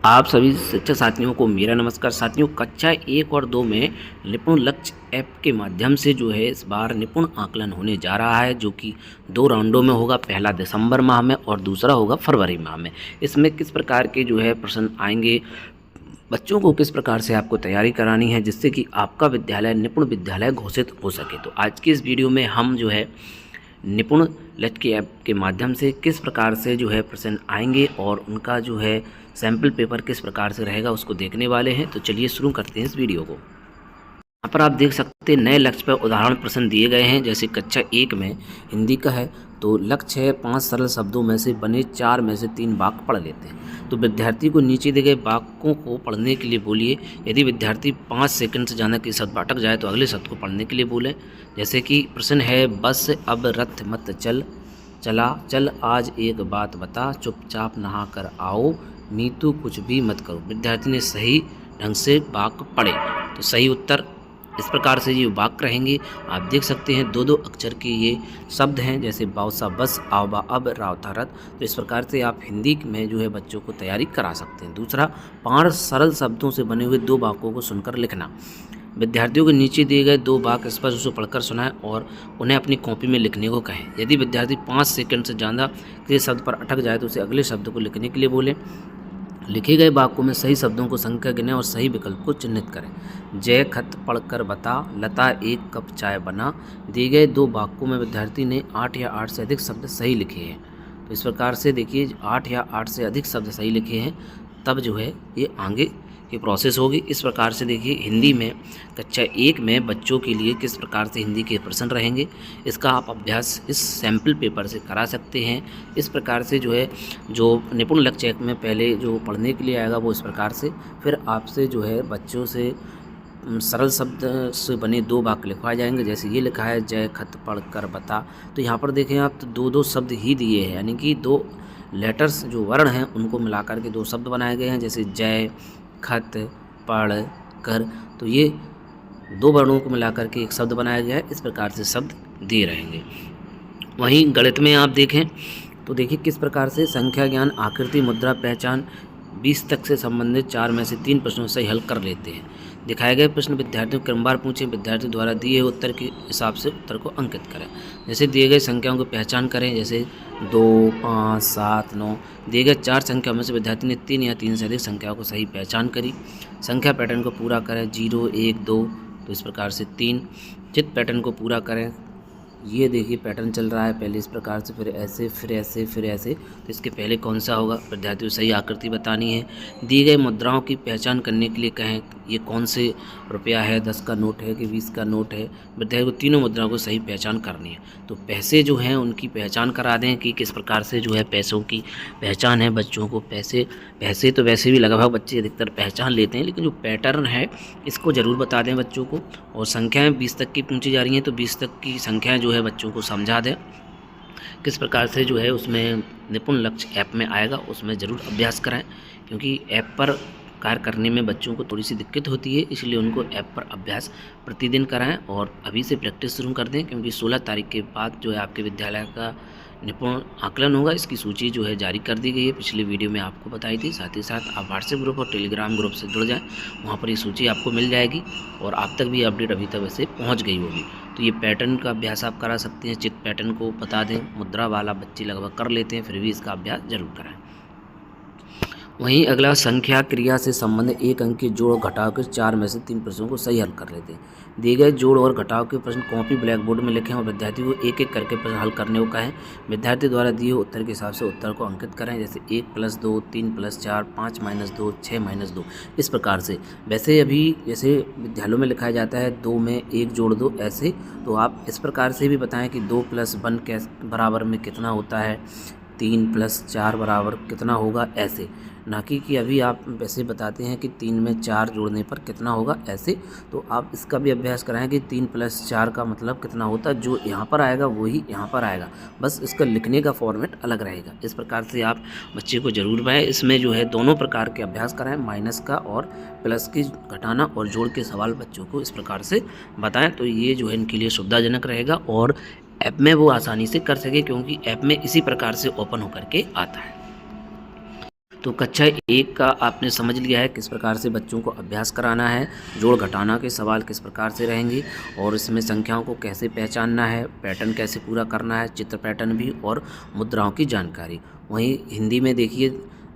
आप सभी शिक्षक साथियों को मेरा नमस्कार। साथियों, कक्षा 1 और 2 में निपुण लक्ष्य ऐप के माध्यम से जो है इस बार निपुण आकलन होने जा रहा है, जो कि 2 राउंडों में होगा। पहला दिसंबर माह में और दूसरा होगा फरवरी माह में। इसमें किस प्रकार के जो है प्रश्न आएंगे, बच्चों को किस प्रकार से आपको तैयारी करानी है जिससे कि आपका विद्यालय निपुण विद्यालय घोषित हो सके। तो आज की इस वीडियो में हम जो है निपुण लक्ष्य ऐप के माध्यम से किस प्रकार से जो है प्रश्न आएंगे और उनका जो है सैम्पल पेपर किस प्रकार से रहेगा उसको देखने वाले हैं। तो चलिए शुरू करते हैं इस वीडियो को। यहाँ पर आप देख सकते हैं नए लक्ष्य पर उदाहरण प्रश्न दिए गए हैं। जैसे कक्षा 1 में हिंदी का है तो लक्ष्य है 5 सरल शब्दों में से बने 4 में से 3 वाक्य पढ़ लेते हैं। तो विद्यार्थी को नीचे दिए गए वाक्यों को पढ़ने के लिए बोलिए। यदि विद्यार्थी 5 सेकंड से ज़्यादा किसी शब्द अटक जाए तो अगले शब्द को पढ़ने के लिए बोलें। जैसे कि प्रश्न है, बस अब रथ मत चल, चला चल आज एक बात बता, चुपचाप नहा कर आओ, नीतू कुछ भी मत करो। विद्यार्थी ने सही ढंग से वाक्य पढ़े तो सही उत्तर इस प्रकार से ये वाक्य रहेंगे। आप देख सकते हैं 2-2 अक्षर के ये शब्द हैं, जैसे बाउसा बस, आवबा अब, रावता रथ। तो इस प्रकार से आप हिंदी में जो है बच्चों को तैयारी करा सकते हैं। दूसरा, 5 सरल शब्दों से बने हुए 2 वाक्यों को सुनकर लिखना। विद्यार्थियों को नीचे दिए गए 2 वाक्य स्पष्ट रूप से पढ़कर सुनाएं और उन्हें अपनी कॉपी में लिखने को कहें। यदि विद्यार्थी 5 सेकंड से ज़्यादा किसी शब्द पर अटक जाए तो उसे अगले शब्द को लिखने के लिए बोलें। लिखे गए वाक्यों में सही शब्दों को संख्या गिनें और सही विकल्प को चिन्हित करें। जय खत पढ़कर बता, लता एक कप चाय बना। दिए गए 2 वाक्यों में विद्यार्थी ने 8 या 8 से अधिक शब्द सही लिखे हैं। तो इस प्रकार से देखिए 8 या 8 से अधिक शब्द सही लिखे हैं तब जो है ये आगे की प्रोसेस होगी। इस प्रकार से देखिए हिंदी में कक्षा 1 में बच्चों के लिए किस प्रकार से हिंदी के प्रश्न रहेंगे, इसका आप अभ्यास इस सैम्पल पेपर से करा सकते हैं। इस प्रकार से जो है जो निपुण लक्ष्य ऐप में पहले जो पढ़ने के लिए आएगा वो इस प्रकार से, फिर आपसे जो है बच्चों से सरल शब्द से बने 2 वाक्य लिखवाए जाएंगे। जैसे ये लिखा है, जय खत पढ़ कर बता। तो यहाँ पर देखें आप तो 2-2 शब्द ही दिए हैं, यानी कि 2 लेटर्स जो वर्ण हैं उनको मिलाकर के 2 शब्द बनाए गए हैं। जैसे जय खत पढ़ कर, तो ये 2 वर्णों को मिलाकर के एक शब्द बनाया गया है। इस प्रकार से शब्द दिए रहेंगे। वहीं गणित में आप देखें तो देखिए किस प्रकार से संख्या ज्ञान, आकृति, मुद्रा, पहचान 20 तक से संबंधित 4 में से 3 प्रश्नों से हल कर लेते हैं। दिखाए गए प्रश्न विद्यार्थियों को क्रमवार पूछें। विद्यार्थी द्वारा दिए हुए उत्तर के हिसाब से उत्तर को अंकित करें। जैसे दिए गए संख्याओं की पहचान करें, जैसे 2, 5, 7, 9। दिए गए 4 संख्याओं में से विद्यार्थी ने 3 या 3 से अधिक संख्याओं को सही पहचान करी। संख्या पैटर्न को पूरा करें, 0, 1, 2। तो इस प्रकार से 3 चित्र पैटर्न को पूरा करें। ये देखिए पैटर्न चल रहा है, पहले इस प्रकार से, फिर ऐसे, फिर ऐसे, फिर ऐसे। तो इसके पहले कौन सा होगा, विद्यार्थियों को सही आकृति बतानी है। दी गई मुद्राओं की पहचान करने के लिए कहें, ये कौन से रुपया है, 10 का नोट है कि 20 का नोट है। विद्यार्थी को तीनों मुद्राओं को सही पहचान करनी है। तो पैसे जो हैं उनकी पहचान करा दें कि किस प्रकार से जो है पैसों की पहचान है। बच्चों को पैसे तो वैसे भी लगभग बच्चे अधिकतर पहचान लेते हैं, लेकिन जो पैटर्न है इसको ज़रूर बता दें बच्चों को। और संख्याएँ 20 तक की पूछी जा रही हैं तो 20 तक की संख्याएँ जो है बच्चों को समझा दें। किस प्रकार से जो है उसमें निपुण लक्ष्य ऐप में आएगा उसमें ज़रूर अभ्यास कराएं, क्योंकि ऐप पर कार्य करने में बच्चों को थोड़ी सी दिक्कत होती है, इसलिए उनको ऐप पर अभ्यास प्रतिदिन कराएं और अभी से प्रैक्टिस शुरू कर दें, क्योंकि 16 तारीख के बाद जो है आपके विद्यालय का निपुण आकलन होगा। इसकी सूची जो है जारी कर दी गई है, पिछले वीडियो में आपको बताई थी। साथ ही साथ आप व्हाट्सएप ग्रुप और टेलीग्राम ग्रुप से जुड़ जाएं, वहाँ पर ये सूची आपको मिल जाएगी और आप तक भी अपडेट अभी तक वैसे पहुँच गई होगी। तो ये पैटर्न का अभ्यास आप करा सकते हैं। चित्र पैटर्न को बता दें, मुद्रा वाला बच्चे लगभग कर लेते हैं, फिर भी इसका अभ्यास जरूर कराएं। वहीं अगला, संख्या क्रिया से संबंधित 1 अंक के जोड़ और घटाव के 4 में से 3 प्रश्नों को सही हल कर लेते हैं। दिए गए जोड़ और घटाव के प्रश्न कॉपी ब्लैक बोर्ड में लिखें और विद्यार्थी को एक एक करके प्रश्न हल करने को कहें। विद्यार्थी द्वारा दिए हुए उत्तर के हिसाब से उत्तर को अंकित करें। जैसे 1 + 2, 3 + 4, 5 - 2, 6 - 2। इस प्रकार से वैसे अभी जैसे विद्यालयों में लिखाया जाता है 2 में 1 जोड़ दो, ऐसे तो आप इस प्रकार से भी बताएं कि 2 + 1 बराबर में कितना होता है, 3 + 4 बराबर कितना होगा, ऐसे। ना कि अभी आप वैसे बताते हैं कि 3 में 4 जोड़ने पर कितना होगा, ऐसे। तो आप इसका भी अभ्यास कराएं कि 3 + 4 का मतलब कितना होता है। जो यहाँ पर आएगा वही यहाँ पर आएगा, बस इसका लिखने का फॉर्मेट अलग रहेगा। इस प्रकार से आप बच्चे को जरूर बनाएं। इसमें जो है दोनों प्रकार के अभ्यास कराएं, माइनस का और प्लस की घटाना और जोड़ के सवाल बच्चों को इस प्रकार से बताएं। तो ये जो है इनके लिए सुविधाजनक रहेगा और ऐप में वो आसानी से कर सके, क्योंकि ऐप में इसी प्रकार से ओपन होकर के आता है। तो कक्षा 1 का आपने समझ लिया है किस प्रकार से बच्चों को अभ्यास कराना है, जोड़ घटाना के सवाल किस प्रकार से रहेंगे और इसमें संख्याओं को कैसे पहचानना है, पैटर्न कैसे पूरा करना है, चित्र पैटर्न भी और मुद्राओं की जानकारी। वहीं हिंदी में देखिए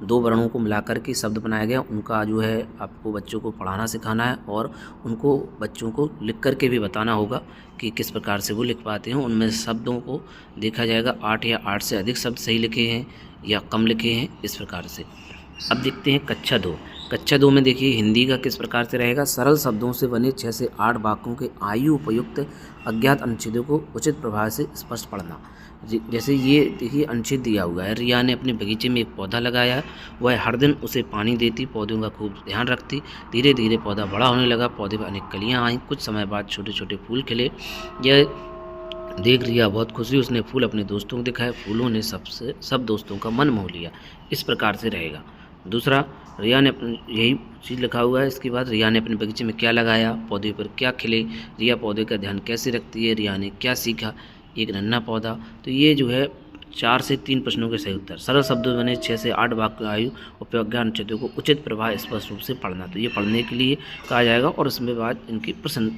2 वर्णों को मिलाकर के शब्द बनाया गया, उनका जो है आपको बच्चों को पढ़ाना सिखाना है और उनको बच्चों को लिख कर के भी बताना होगा कि किस प्रकार से वो लिख पाते हैं। उनमें शब्दों को देखा जाएगा 8 या 8 से अधिक शब्द सही लिखे हैं या कम लिखे हैं, इस प्रकार से। अब देखते हैं कक्षा 2। कक्षा 2 में देखिए हिंदी का किस प्रकार से रहेगा। सरल शब्दों से बने 6 से 8 वाक्यों के आयु उपयुक्त अज्ञात अनुच्छेदों को उचित प्रभाव से स्पष्ट पढ़ना। जैसे ये देखिए अनुच्छेद दिया हुआ है, रिया ने अपने बगीचे में एक पौधा लगाया, वह हर दिन उसे पानी देती, पौधों का खूब ध्यान रखती। धीरे धीरे पौधा बड़ा होने लगा, पौधे में अनेक कलियाँ आईं, कुछ समय बाद छोटे छोटे फूल खिले। यह देख रिया बहुत खुश हुई, उसने फूल अपने दोस्तों को दिखाए, फूलों ने सब दोस्तों का मन मोह लिया। इस प्रकार से रहेगा। दूसरा, रिया ने यही चीज़ लिखा हुआ है। इसके बाद रिया ने अपने बगीचे में क्या लगाया, पौधे पर क्या खिले, रिया पौधे का ध्यान कैसे रखती है, रिया ने क्या सीखा, एक नन्हा पौधा। तो ये जो है 4 से 3 प्रश्नों के सही उत्तर। सरल शब्दों बने 6 से 8 वाक्य आयु उपयोग अनुच्छेदों को उचित प्रभाव स्पष्ट रूप से पढ़ना। तो ये पढ़ने के लिए कहा जाएगा और इसमें बाद इनकी प्रश्न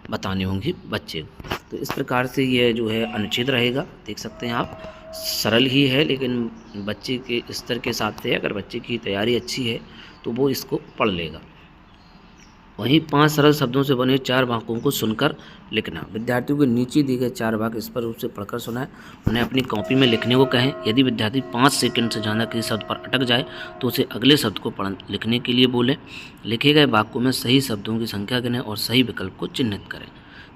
बताने होंगे बच्चे। तो इस प्रकार से यह जो है अनुच्छेद रहेगा, देख सकते हैं आप। सरल ही है लेकिन बच्चे के स्तर के हिसाब से अगर बच्चे की तैयारी अच्छी है तो वो इसको पढ़ लेगा। वहीं 5 सरल शब्दों से बने 4 वाक्यों को सुनकर लिखना। विद्यार्थियों के नीचे दिए गए 4 वाक्य स्पष्ट रूप से पढ़कर सुनाएं, उन्हें अपनी कॉपी में लिखने को कहें। यदि विद्यार्थी 5 सेकंड से ज़्यादा किसी शब्द पर अटक जाए तो उसे अगले शब्द को लिखने के लिए बोलें। लिखे गए वाक्यों में सही शब्दों की संख्या गिनें और सही विकल्प को चिन्हित करें।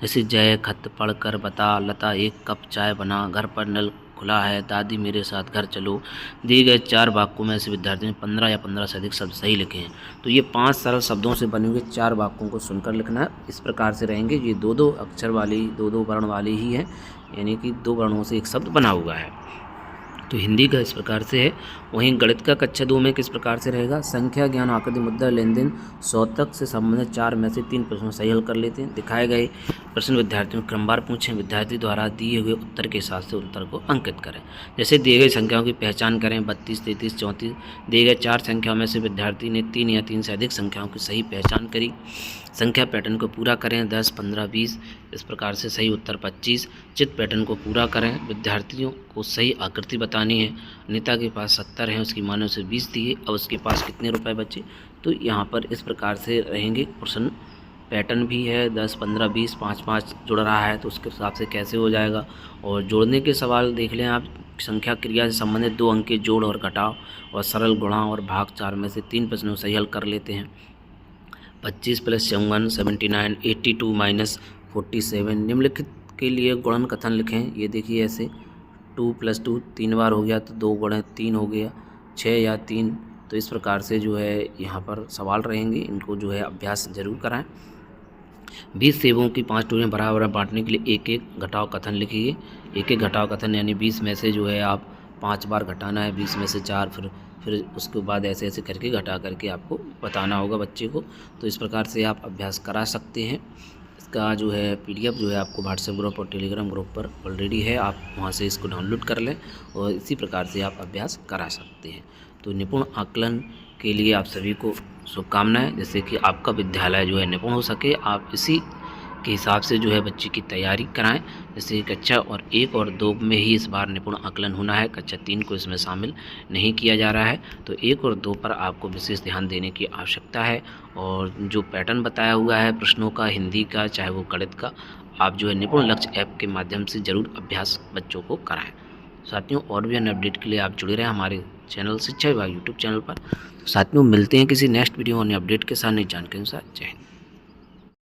जैसे जय, खत, पढ़कर, बता, लता, 1 कप चाय बना, घर पर नल खुला है, दादी मेरे साथ घर चलो। दिए गए 4 वाक्यों में से विद्यार्थी ने 15 या 15 से अधिक शब्द सही लिखे हैं। तो ये 5 सरल शब्दों से बने हुए 4 वाक्यों को सुनकर लिखना है। इस प्रकार से रहेंगे। ये 2-2 अक्षर वाली 2-2 वर्ण वाली ही है, यानी कि 2 वर्णों से एक शब्द बना हुआ है। तो हिंदी का इस प्रकार से है। वहीं गणित का कक्षा 2 में किस प्रकार से रहेगा। संख्या, ज्ञान, आकृति, मुद्रा, लेन देन, शोधक से संबंधित 4 में से 3 प्रश्नों सही हल कर लेते हैं। दिखाए गए प्रश्न विद्यार्थियों को क्रमवार पूछें, विद्यार्थी द्वारा दिए हुए उत्तर के हिसाब से उत्तर को अंकित करें। जैसे दिए गए संख्याओं की पहचान करें, 32, 33, 34। दिए गए 4 संख्याओं में से विद्यार्थी ने 3 या 3 से अधिक संख्याओं की सही पहचान करी। संख्या पैटर्न को पूरा करें, 10, 15, 20। इस प्रकार से सही उत्तर 25। चित्र पैटर्न को पूरा करें, विद्यार्थियों को सही आकृति बतानी है। अनीता के पास 70 हैं, उसकी माँ ने उसे 20 दिए, अब उसके पास कितने रुपए बचे। तो यहाँ पर इस प्रकार से रहेंगे। प्रश्न पैटर्न भी है 10, 15, 20, 5-5 जुड़ रहा है तो उसके हिसाब से कैसे हो जाएगा। और जोड़ने के सवाल देख लें आप। संख्या क्रिया से संबंधित 2 अंक के जोड़ और घटाव और सरल गुणा और भाग 4 में से 3 प्रश्नों सही हल कर लेते हैं। 25 + 54 79, 82 - 47। निम्नलिखित के लिए गुणन कथन लिखें। ये देखिए ऐसे 2 + 2 3 बार हो गया तो 2 × 3 हो गया, 6 या 3। तो इस प्रकार से जो है यहाँ पर सवाल रहेंगे, इनको जो है अभ्यास जरूर कराएं। 20 सेबों की 5 टोकरियाँ बराबर बांटने के लिए एक एक घटाव कथन लिखिए। एक एक घटाव कथन यानी 20 में से जो है आप 5 बार घटाना है, 20 में से 4, फिर उसके बाद ऐसे ऐसे करके घटा करके आपको बताना होगा बच्चे को। तो इस प्रकार से आप अभ्यास करा सकते हैं। इसका जो है PDF जो है आपको व्हाट्सएप ग्रुप और टेलीग्राम ग्रुप पर ऑलरेडी है, आप वहाँ से इसको डाउनलोड कर लें और इसी प्रकार से आप अभ्यास करा सकते हैं। तो निपुण आकलन के लिए आप सभी को शुभकामनाएं, जैसे कि आपका विद्यालय जो है निपुण हो सके। आप इसी के हिसाब से जो है बच्चे की तैयारी कराएं। जैसे कक्षा 1 और 2 में ही इस बार निपुण आकलन होना है, कक्षा 3 को इसमें शामिल नहीं किया जा रहा है। तो 1 और 2 पर आपको विशेष ध्यान देने की आवश्यकता है। और जो पैटर्न बताया हुआ है प्रश्नों का, हिंदी का चाहे वो गणित का, आप जो है निपुण लक्ष्य ऐप के माध्यम से ज़रूर अभ्यास बच्चों को कराएँ। साथियों, और भी अन्य अपडेट के लिए आप जुड़े रहें हमारे चैनल शिक्षा विभाग यूट्यूब चैनल पर। साथियों, मिलते हैं किसी नेक्स्ट वीडियो और अपडेट के साथ नई जानकारी के साथ। जय हिंद।